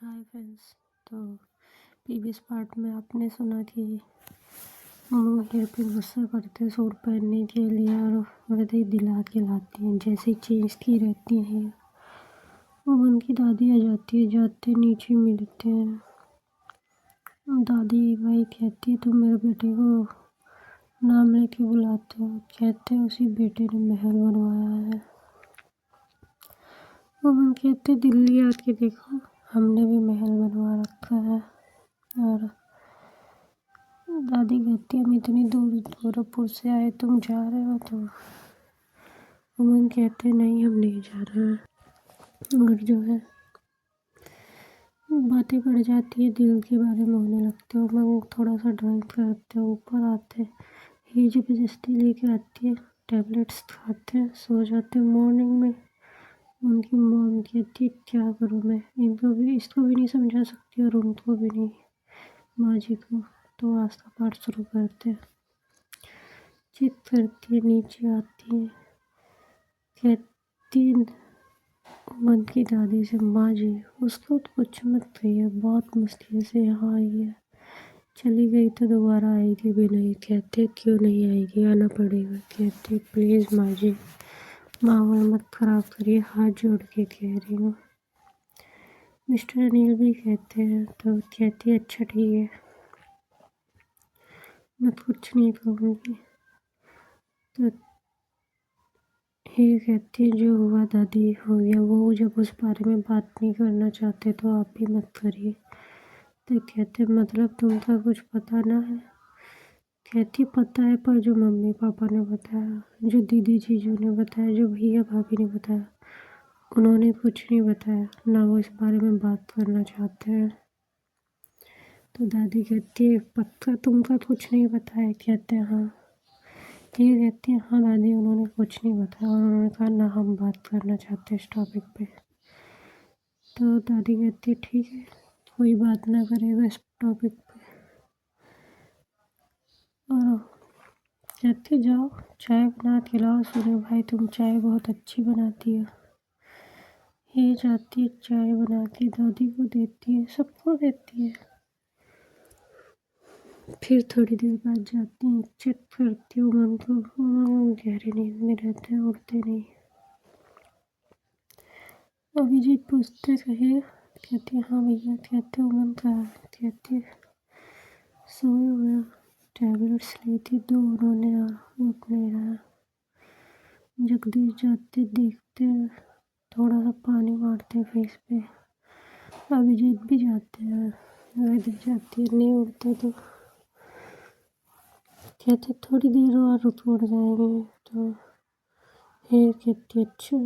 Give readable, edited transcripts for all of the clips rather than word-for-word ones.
Hi friends. तो previous part में आपने सुना कि मम्मी मेरे पे गुस्सा करते सूट पहनने के लिए और वैसे दिला के लाती हैं, जैसे चेंज की रहती हैं। उमन की दादी आ जाती है, जाते नीचे मिलते हैं। दादी भाई कहती है तुम मेरे बेटे को नाम लेके बुलाते हो, कहते हैं उसी बेटे ने महल बनवाया है। उमन कहते दिल्ली आके देखो, हमने भी महल बनवा रखा है। और दादी कहती है हम इतनी दूर गोरखपुर से आए, तुम जा रहे हो? तो उमन कहते नहीं हम नहीं जा रहे हैं। और जो है बातें बढ़ जाती है, दिल के बारे में होने लगते हो। उमन थोड़ा सा ड्राइव करते हो, ऊपर आते ये जबरदस्ती लेके आती है, टैबलेट्स खाते हैं, सो जाते हैं। मॉर्निंग में उनकी मॉम कहती है क्या करूँ मैं, इसको भी नहीं समझा सकती और उनको भी नहीं, माँ जी को। तो आस्था पाठ शुरू करते हैं, चित करती है, नीचे आती है, कहती उमन की दादी से माँ जी उसको तो कुछ मत कहिए, बहुत मुश्किल से यहाँ आई है, चली गई तो दोबारा आएगी भी नहीं। कहते क्यों नहीं आएगी, आना पड़ेगा। कहते प्लीज़ माँ जी माहौल मत खराब करिए, हाथ जोड़ के कह रही हूँ। मिस्टर अनिल भी कहते हैं, तो कहती है अच्छा ठीक है, मैं कुछ नहीं कहूँगी। तो ये कहती है जो हुआ दादी हो गया, वो जब उस बारे में बात नहीं करना चाहते तो आप भी मत करिए। तो कहते मतलब तुमको कुछ पता ना है? कहती पता है, पर जो मम्मी पापा ने बताया, जो दीदी जीजू ने बताया, जो भैया भाभी ने बताया, उन्होंने कुछ नहीं बताया, ना वो इस बारे में बात करना चाहते हैं। तो दादी कहती है पक्का तुमको कुछ नहीं बताया? कहते हैं हाँ। ये कहती है हाँ दादी उन्होंने कुछ नहीं बताया, और उन्होंने कहा ना हम बात करना चाहते इस टॉपिक पे। तो दादी कहती है ठीक है, कोई बात ना करेगा इस टॉपिक पे। और कहती जाओ चाय बना के लाओ, सुने भाई तुम चाय बहुत अच्छी बनाती हो। ये जाती है चाय बना के दादी को देती है, सबको देती है। फिर थोड़ी देर बाद जाती हैं, चेक करती हूँ मन को, गहरी नींद में रहते हैं, उठते नहीं। अभिजीत पूछते कहे, कहती है हाँ भैया। कहते उमन कहा? कहती सोए हुए, टैबलेट्स ली थी 2 उन्होंने और उठ नहीं रहा। जगदीश जाते देखते थोड़ा सा पानी मारते फेस पे। अभिजीत भी जाते हैं, वैद्य जाती है, नहीं उठते तो कहते थोड़ी देर और उठ जाएंगे। तो ये कहती अच्छा।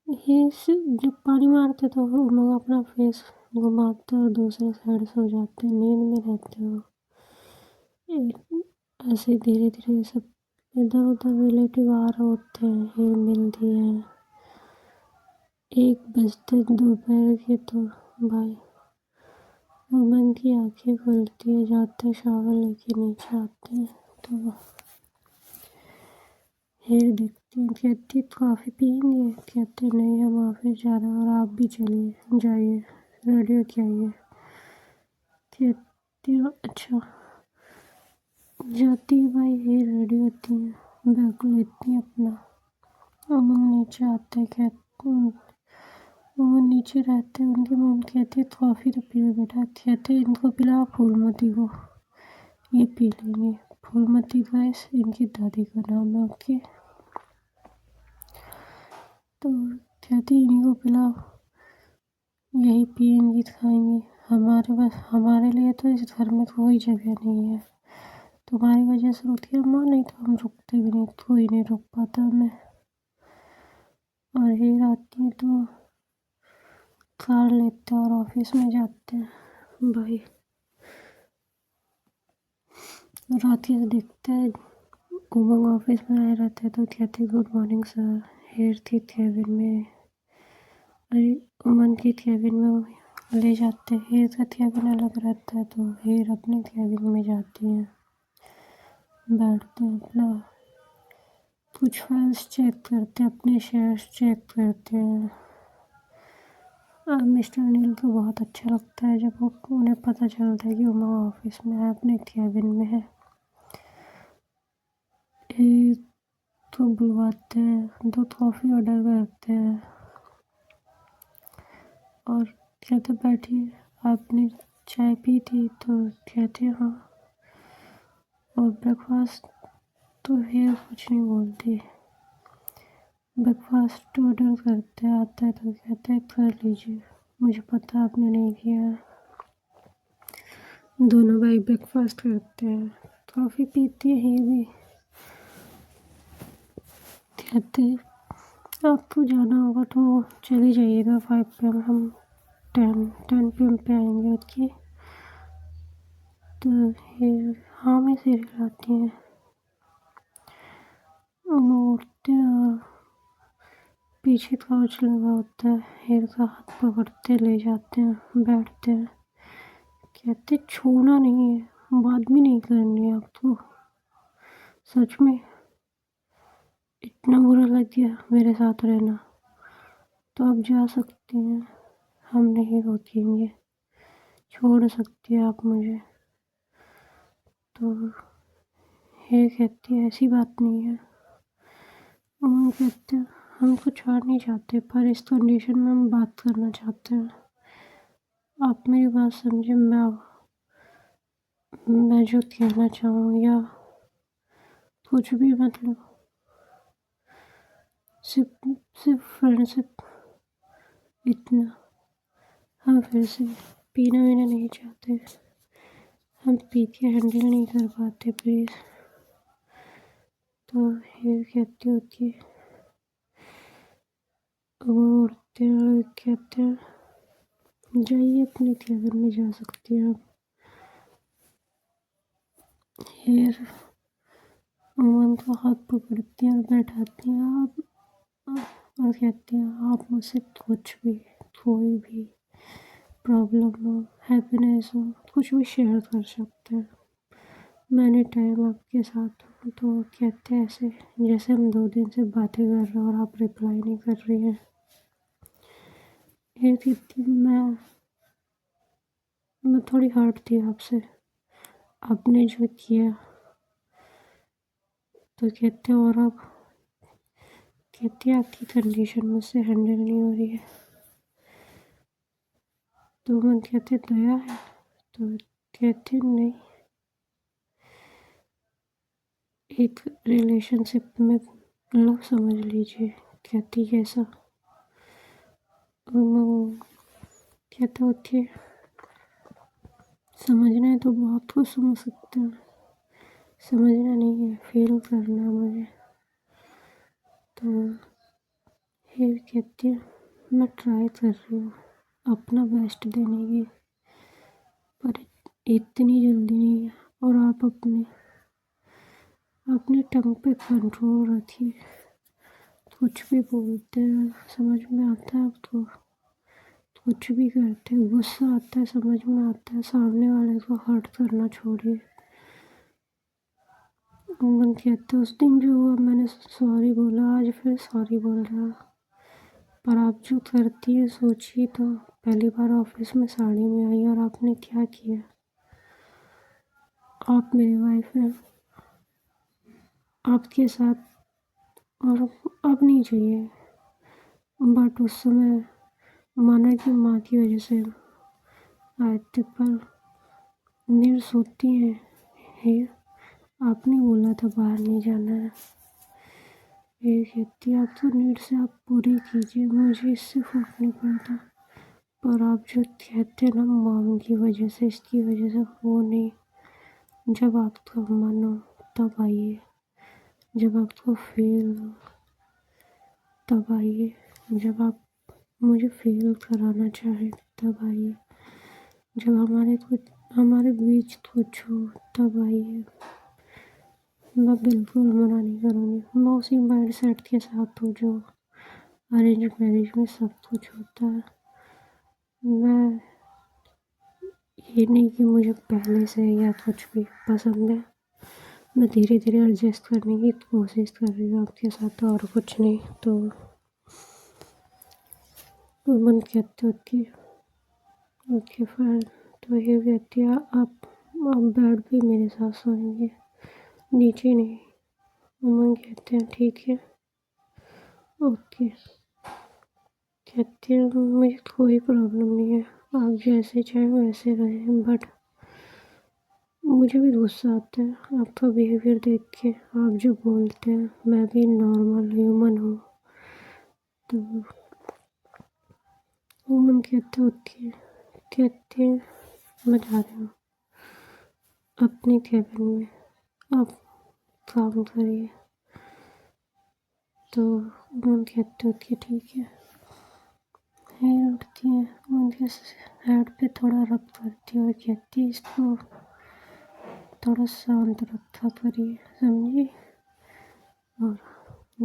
ये जब पानी मारते तो वो लोग अपना फेस घुमाते और दूसरे साइड सो जाते, नींद में रहते हो। ऐसे धीरे धीरे सब इधर उधर रिलेटिव आ रहे होते हैं, हिल मिलती है। 1 बजते दोपहर के तो भाई उमन की आंखें खुलती है, जाते शावर लेके नीचे आते हैं। तो हेयर देखती हूँ, कहती कॉफ़ी पियेंगे? कहते नहीं हम ऑफिस जा रहे हैं और आप भी चलिए जाइए, रेडी होके आइए। कहती अच्छा। जाती है भाई, ये रेडी होती हैं, बैग लेती हैं अपना। उमन नीचे आते हैं, कहते उमन नीचे रहते हैं। उनकी मम्मी कहती है कॉफ़ी तो पियो बेटा। कहते इनको पिला फूलमती को, ये पी लेंगे। फूलमती गाइस इनकी दादी का नाम है। ओके, तो कहती इन्हीं को पिलाओ, यही पियेंगी खाएंगी। हमारे लिए तो इस घर में कोई जगह नहीं है, तुम्हारी वजह से रुकी अम्मा, नहीं तो हम रुकते भी नहीं, कोई नहीं रुक पाता हमें। और ये आती है तो कार लेते हैं और ऑफिस में जाते हैं। भाई रात के देखते हैं उमंग ऑफिस में आए रहते हैं, तो कहते गुड मॉर्निंग सर। हेयर थी केबिन में, अरे उमन की केबिन में ले जाते हैं। हेयर का केबिन अलग रहता है, तो हेयर अपने केबिन में जाती है, बैठते हैं अपना कुछ फाइल्स चेक करते हैं, अपने शेयर्स चेक करते हैं। मिस्टर नील को बहुत अच्छा लगता है जब उन्हें पता चलता है कि उमा ऑफिस में है, अपने कैबिन में है। एक तो बुलवाते हैं, 2 कॉफ़ी ऑर्डर करते हैं और कहते बैठिए, आपने चाय पी थी? तो कहते हाँ। और ब्रेकफास्ट? तो फिर कुछ नहीं बोलती। ब्रेकफास्ट ऑर्डर करते आता है तो कहते हैं कर लीजिए, मुझे पता आपने नहीं किया है। दोनों भाई ब्रेकफास्ट करते हैं, कॉफ़ी पीती है ये भी। कहते आपको जाना होगा तो चली जाइएगा, 5 PM, हम 10 PM पे आएंगे। ओके। तो फिर हाँ में सीरियल आती हैं, हम उठते हैं और पीछे काउच लगा होता है, हेयर का हाथ पकड़ते ले जाते हैं, बैठते हैं। कहते छूना नहीं है, बात भी नहीं करनी है आपको। सच में इतना बुरा लग गया मेरे साथ रहना, तो आप जा सकती हैं, हम नहीं रोकेंगे, छोड़ सकती है आप मुझे। तो ये कहती है ऐसी बात नहीं है। हम कहते हैं हम कुछ और नहीं चाहते, पर इस कंडीशन में हम बात करना चाहते हैं। आप मेरी बात समझे, मैं जो कहना चाहूँ या कुछ भी, मतलब सिर्फ सिर्फ फ्रेंडशिप, इतना। हम फिर से पीना वीना नहीं चाहते, हम पी के हैंडल नहीं कर पाते, प्लीज़। तो ये कहती होती है, वो उठते हैं और कहते हैं जाइए, अपने कैबिन में जा सकती हैं आप। फिर अमन का हाथ पकड़ती हैं और बैठाती हैं आप, और कहती हैं आप मुझसे कुछ भी, कोई भी प्रॉब्लम हो, हैप्पीनेस हो, कुछ भी शेयर कर सकते हैं। मैंने टाइम आपके साथ हूँ। तो कहते हैं ऐसे जैसे हम 2 दिन से बातें कर रहे हैं और आप रिप्लाई नहीं कर रही हैं। ये कहती मैं थोड़ी हर्ट थी आपसे, आपने जो किया। तो कहते हैं और अब, कहती है आपकी कंडीशन मुझसे हैंडल नहीं हो रही है। तो मन कहते दया है? तो कहते नहीं, एक रिलेशनशिप में लव समझ लीजिए। कहती कैसा? कहता होती है समझना है तो बहुत कुछ समझ सकते हैं, समझना नहीं है, फील करना है मुझे। तो फिर कहती है मैं ट्राई कर रही हूँ अपना बेस्ट देने की, पर इतनी जल्दी नहीं है। और आप अपने टंग पे कंट्रोल रखिए, कुछ भी बोलते हैं समझ में आता है आपको, कुछ भी करते हैं, गुस्सा आता है समझ में आता है, सामने वाले को हर्ट करना छोड़िए। मन कहते उस दिन जो हुआ मैंने सॉरी बोला, आज फिर सॉरी बोल रहा। पर आप जो करती है सोचिए तो, पहली बार ऑफिस में साड़ी में आई और आपने क्या किया। आप मेरी वाइफ हैं, आपके साथ, और अब नहीं चाहिए, बट उस समय माना कि माँ की वजह से आए थे, पर नीड सोती है, आपने बोला था बाहर नहीं जाना है। ये कहती आप तो नीड से आप पूरी कीजिए, मुझे इससे फर्क नहीं पड़ता, पर आप जो कहते हैं ना मॉम की वजह से, इसकी वजह से, वो नहीं। जब आपका मन हो तब आइए, जब आपको फील हो तब आइए, जब आप मुझे फील कराना चाहें तब आइए, जब हमारे बीच कुछ हो तब आइए। मैं बिल्कुल मना नहीं करूँगी, मैं उसी माइंड सेट के साथ हूँ जो अरेंज मैरिज में सब कुछ होता है। मैं ये नहीं कि मुझे पहले से या कुछ भी पसंद है, मैं धीरे धीरे एडजस्ट करने की कोशिश कर रही हूँ आपके साथ, और कुछ नहीं। तो उमन कहते होती ओके फाइन। तो ये कहती है आप बेड पे मेरे साथ सोएंगे, नीचे नहीं। उमन कहते हैं ठीक है ओके। कहते हैं मुझे कोई प्रॉब्लम नहीं है, आप जैसे चाहें वैसे रहें, बट मुझे भी गुस्सा आता है आपका बिहेवियर देख के। आप जो बोलते हैं, मैं भी नॉर्मल ह्यूमन हूँ। तो वुमन कहते ओके। कहते हैं मैं जा रही हूँ अपने कैबिन में, आप काम करिए। तो वुमन कहते ओके ठीक है। हेयर उठती है, उनके हेड पे थोड़ा रब करती है और कहती है इसको थोड़ा शांत रखा करिए, समझी। और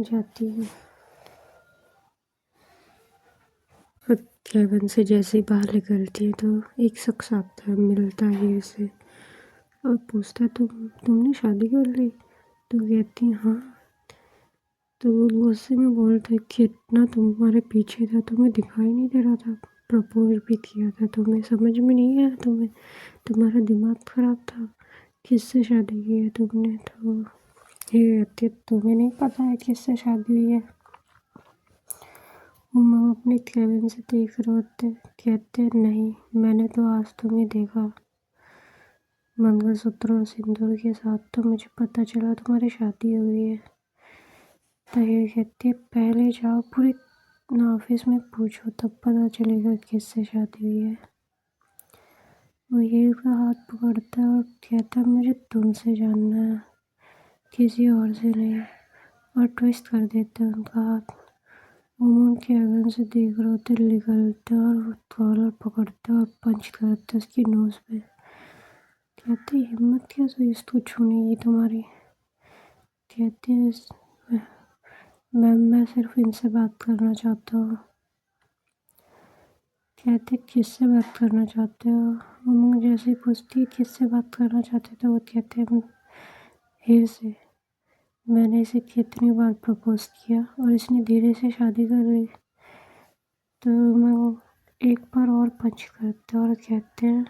जाती है। और कैबिन से जैसे ही बाहर निकलती है तो एक शख्स आता है, मिलता है उसे और पूछता है तुमने शादी कर ली। तो कहती है हाँ। तो वो गुस्से में बोलता है कि इतना तुम्हारे पीछे था, तुम्हें दिखाई नहीं दे रहा था, प्रपोज भी किया था तुम्हें, समझ में नहीं आया तुम्हें, तुम्हारा दिमाग खराब था, किससे शादी की है तुमने। तो ये कहती है तुम्हें नहीं पता है किससे शादी हुई है। उमंग अपने कैबिन से देख रहे होते, कहते नहीं मैंने तो आज तुम्हें देखा मंगलसूत्र और सिंदूर के साथ, तो मुझे पता चला तुम्हारी शादी हुई है। तो ये कहती है पहले जाओ पूरे ऑफिस में पूछो, तब पता चलेगा किससे शादी हुई है। वो ये का हाथ पकड़ता है और कहता है मुझे तुमसे जानना है, किसी और से नहीं, और ट्विस्ट कर देते हैं उनका हाथ। उमंग कैबिन से देख रहे होते, निकलते और कॉलर पकड़ते और पंच करते उसकी नोज पे। कहते हिम्मत कैसे इसको छूने की तुम्हारी। कहते मैं सिर्फ इनसे बात करना चाहता हूँ। कहते किससे बात करना चाहते हो। उमंग जैसे ही पूछती किससे बात करना चाहते तो वो कहते हीर से, मैंने इसे कितनी बार प्रपोज किया और इसने धीरे से शादी कर ली। तो मैं एक बार और पंच करते और कहते हैं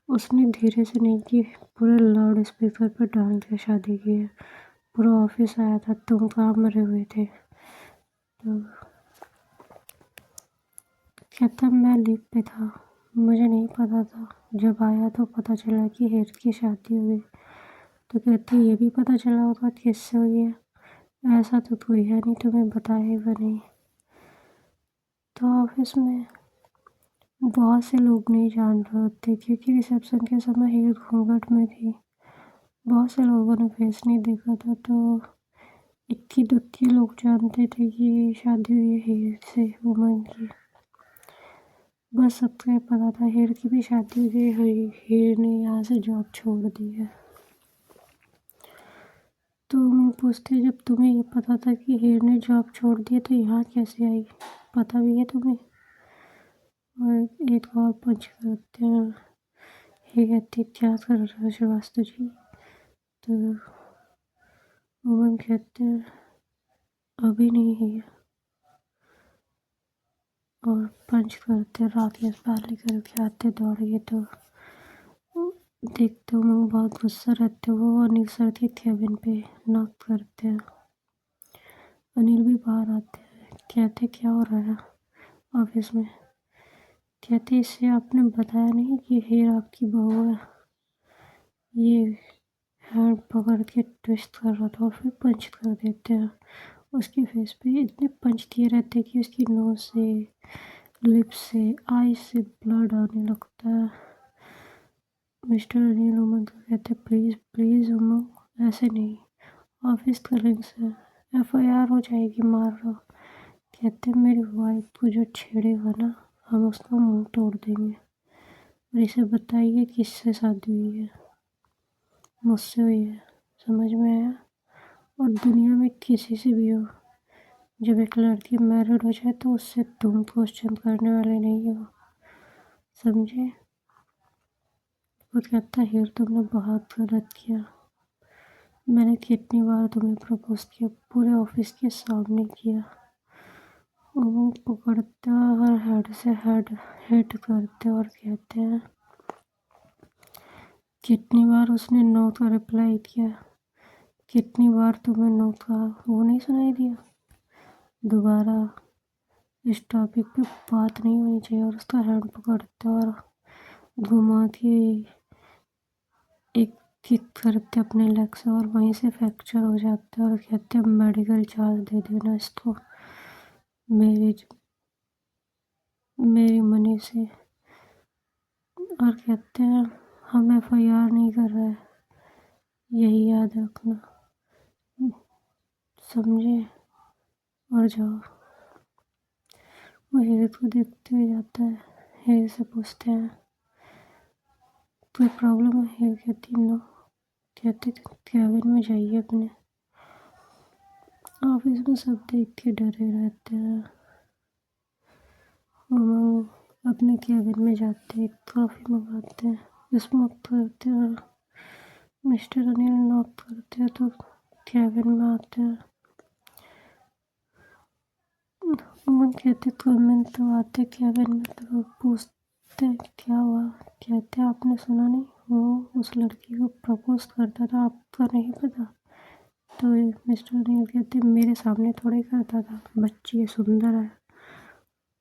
उसने धीरे से नहीं की, पूरे लाउड स्पीकर पर डाल के शादी की है, पूरा ऑफिस आया था, तुम कहाँ मरे हुए थे। तो कहता मैं लीव पे था, मुझे नहीं पता था, जब आया तो पता चला कि हेर की शादी हुई। तो कहती ये भी पता चला होगा किससे हुई है, ऐसा तो कोई है नहीं तुम्हें बताएगा नहीं। तो ऑफिस में बहुत से लोग नहीं जान रहे होते क्योंकि रिसेप्शन के समय हीर घूंघट में थी, बहुत से लोगों ने फेस नहीं देखा था। तो इक्की दुक्की लोग जानते थे कि शादी हुई है हीर से, वुमन की। बस सबको ये पता था हीर की भी शादी हुई है, हीर ने यहाँ से जॉब छोड़ दी है। तो मैं पूछते जब तुम्हें ये पता था कि हीर ने जॉब छोड़ दी तो यहाँ कैसे आई, पता भी है तुम्हें। और एक और पंच करते हैं। ये कहती क्या कर रहे हो श्रीवास्तव जी। तो वुमन कहते हैं अभी नहीं है, और पंच करते राकेश बाहर लेकर के आते दौड़ गए। तो देखते हो बहुत गुस्सा रहते हो, वो अनिल सर के कैबिन पे नॉक करते हैं। अनिल भी बाहर आते हैं, कहते क्या हो रहा है ऑफिस में। कहते इससे आपने बताया नहीं कि हीर आपकी बहू है। ये हैंड पकड़ के ट्विस्ट कर रहा था और फिर पंच कर देते हैं। उसके फेस पे इतने पंच दिए रहते हैं कि उसकी नोज से, लिप्स से, आई से ब्लड आने लगता है। मिस्टर अनिल उमंग को कहते प्लीज़ प्लीज़ उमंग ऐसे नहीं, ऑफिस कलीग्स है, FIR हो जाएगी, मार रहा। कहते मेरी वाइफ को जो छेड़ेगा ना हम उसका मुंह तोड़ देंगे, और इसे बताइए किससे शादी हुई है, मुझसे हुई है, समझ में आया। और दुनिया में किसी से भी हो, जब एक लड़की मैरिड हो जाए तो उससे तुम क्वेश्चन करने वाले नहीं हो, समझे। वो कहता हीर तुमने बहुत गलत किया, मैंने कितनी बार तुम्हें प्रपोज किया, पूरे ऑफिस के सामने किया, उमंग पकड़ते और हेड से हेड हिट करते और कहते हैं, कितनी बार उसने नो का रिप्लाई किया, कितनी बार तुम्हें नो कहा, वो नहीं सुनाई दिया। दोबारा इस टॉपिक पे बात नहीं होनी चाहिए। और उसका हैंड पकड़ते और घुमा के एक किक करते अपने लेग से और वहीं से फ्रैक्चर हो जाता है और कहते हैं मेडिकल चार्ज दे देना इसको मेरी मनी से। और कहते हैं हम एफआईआर नहीं कर रहे, यही याद रखना, समझे, और जाओ। वो हेरित को देखते हुए जाता है। हेरित से पूछते हैं कोई प्रॉब्लम है? हेरित कहती नो। कहते कैबिन में जाइए अपने। ऑफिस में सब देख के डरे रहते हैं। उमंग अपने कैबिन में जाते हैं, कॉफ़ी मंगाते हैं, स्मोक करते हैं और मिस्टर अनिल नॉक करते हैं तो कैबिन में आते हैं। उमंग कहते 2 मिनट तो आते कैबिन में तो पूछते हैं क्या हुआ। कहते आपने सुना नहीं, वो उस लड़की को प्रपोज करता था, आपको नहीं पता? तो मिस्टर अनिल कहते मेरे सामने थोड़ी करता था, बच्ची सुंदर है,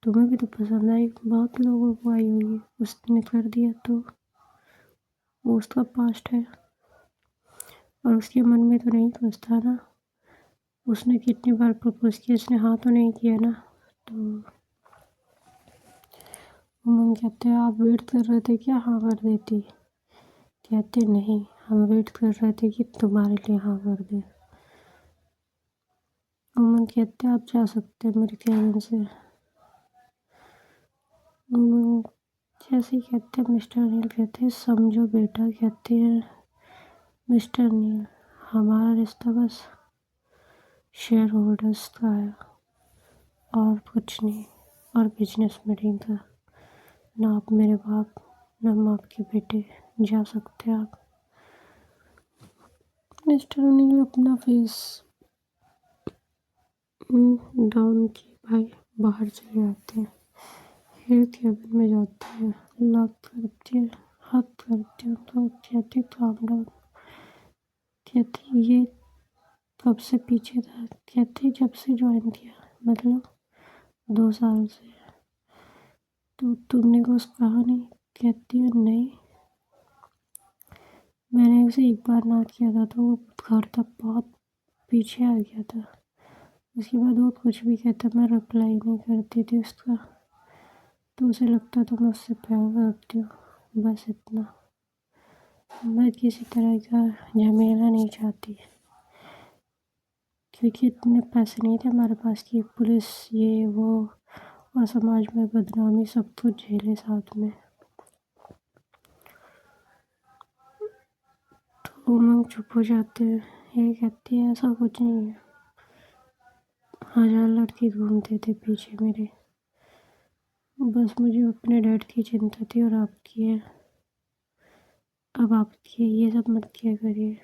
तुम्हें भी तो पसंद आई, बहुत लोगों को आई होगी, उसने कर दिया तो वो उसका पास्ट है और उसके मन में तो नहीं घुसता ना। उसने कितनी बार प्रपोज किया, उसने हाँ तो नहीं किया ना। तो उमंग कहते हैं आप वेट कर रहे थे क्या हाँ कर देती? कहते नहीं, हम वेट कर रहे थे कि तुम्हारे लिए हाँ कर दे। उमंग कहते आप जा सकते हैं मेरे कैबिन से। उमंग जैसे ही कहते हैं मिस्टर अनिल कहते हैं समझो बेटा। कहते हैं मिस्टर अनिल हमारा रिश्ता बस शेयर होल्डर्स का है और कुछ नहीं, और बिजनेस मीटिंग का। ना आप मेरे बाप ना हम आपके बेटे, जा सकते हैं आप। मिस्टर अनिल अपना फेस डाउन किए भाई बाहर चले जाते हैं। फिर कैबिन में जाते हैं, लॉक करते हैं, हाथ करते हैं तो कहते काम डाउन। कहते ये कब से पीछे था? कहते जब से ज्वाइन किया, मतलब 2 साल से। तो तुमने कुछ कहा नहीं? कहती है नहीं, मैंने उसे एक बार ना किया था तो वो घर तक बहुत पीछे आ गया था। उसके बाद वो कुछ भी कहता मैं रिप्लाई नहीं करती थी उसका, तो उसे लगता था मैं उससे प्यार करती हूँ, बस इतना। मैं किसी तरह का झमेला नहीं चाहती क्योंकि इतने पैसे नहीं थे हमारे पास कि पुलिस ये वो और समाज में बदनामी सब कुछ झेले साथ में। तो उमंग चुप हो जाते हैं। ये कहती है ऐसा कुछ नहीं है, 1000 लड़के घूमते थे पीछे मेरे, बस मुझे अपने डैड की चिंता थी और आपकी है। अब आपकी है, ये सब मत किया करिए।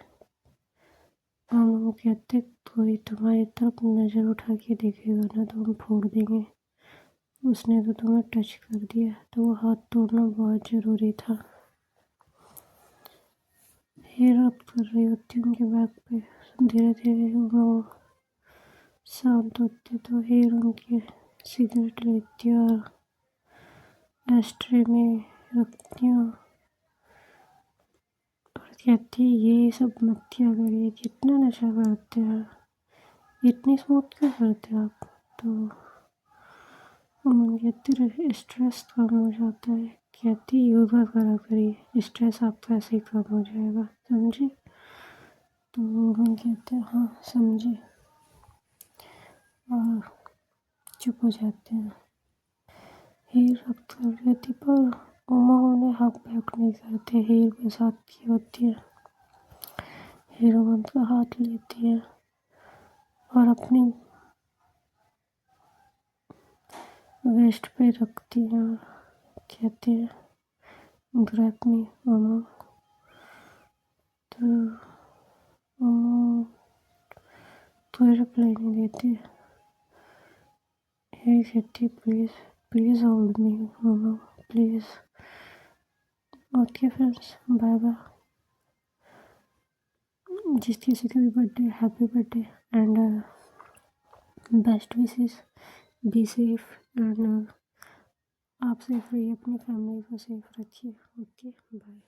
हम कहते कोई तुम्हारी तरफ नज़र उठा के देखेगा ना तो हम फोड़ देंगे। उसने तो तुम्हें टच कर दिया तो वो हाथ तोड़ना बहुत ज़रूरी था। हेयर अप कर रही होती उनके बैक पे, धीरे धीरे वो शांत होते तो हेयर उनके सिगरेट लेती और एस्ट्रे में रखती और कहती ये सब मत किया करिए, कितना नशा करते हैं, इतनी स्मोक क्यों करते हैं आप? तो कहती रहे स्ट्रेस कम हो जाता है। कहती योगा करा करिए, स्ट्रेस आपका ऐसे ही कम हो जाएगा, समझे? तो हम कहते हैं हाँ समझे और चुप हो जाते हैं। हेयर रब कर रही थी पर उमा उन्हें हक बैक नहीं करते, हेयर के साथ की होती है। हेयर उमन का हाथ लेती है और अपनी वेस्ट पे रखती है और कहती है ग्रैब मी उमा। तो उमा कोई रिप्लाई नहीं देती। Hey Kitty, please hold me, Mama, please. Okay friends, bye bye. जिस किसी का भी birthday, happy birthday and best wishes, be safe and आप सेफ रहिए, अपनी फैमिली को सेफ रखिए। Okay bye.